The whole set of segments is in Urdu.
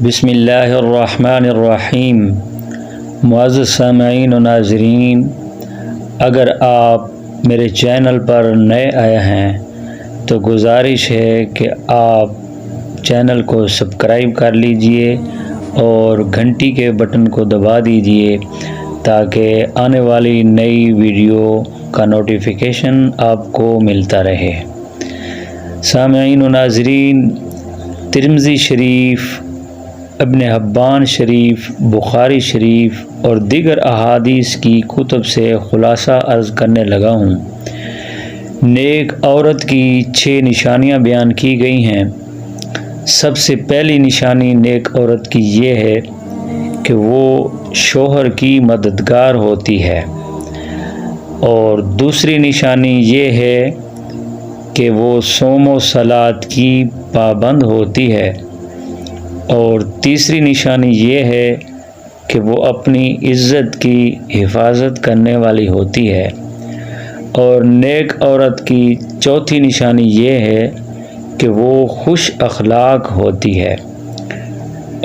بسم اللہ الرحمن الرحیم۔ معزز سامعین و ناظرین، اگر آپ میرے چینل پر نئے آئے ہیں تو گزارش ہے کہ آپ چینل کو سبسکرائب کر لیجئے اور گھنٹی کے بٹن کو دبا دیجئے تاکہ آنے والی نئی ویڈیو کا نوٹیفیکیشن آپ کو ملتا رہے۔ سامعین و ناظرین، ترمذی شریف، ابن حبان شریف، بخاری شریف اور دیگر احادیث کی کتب سے خلاصہ عرض کرنے لگا ہوں۔ نیک عورت کی 6 نشانیاں بیان کی گئی ہیں۔ سب سے پہلی نشانی نیک عورت کی یہ ہے کہ وہ شوہر کی مددگار ہوتی ہے، اور دوسری نشانی یہ ہے کہ وہ صوم و صلات کی پابند ہوتی ہے، اور تیسری نشانی یہ ہے کہ وہ اپنی عزت کی حفاظت کرنے والی ہوتی ہے، اور نیک عورت کی چوتھی نشانی یہ ہے کہ وہ خوش اخلاق ہوتی ہے،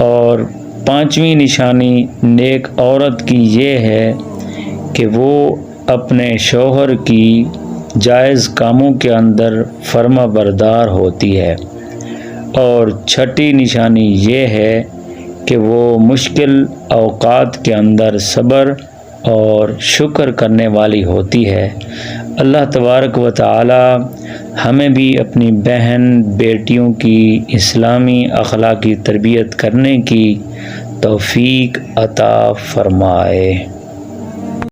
اور پانچویں نشانی نیک عورت کی یہ ہے کہ وہ اپنے شوہر کی جائز کاموں کے اندر فرما بردار ہوتی ہے، اور چھٹی نشانی یہ ہے کہ وہ مشکل اوقات کے اندر صبر اور شکر کرنے والی ہوتی ہے۔ اللہ تبارک و تعالی ہمیں بھی اپنی بہن بیٹیوں کی اسلامی اخلاقی تربیت کرنے کی توفیق عطا فرمائے۔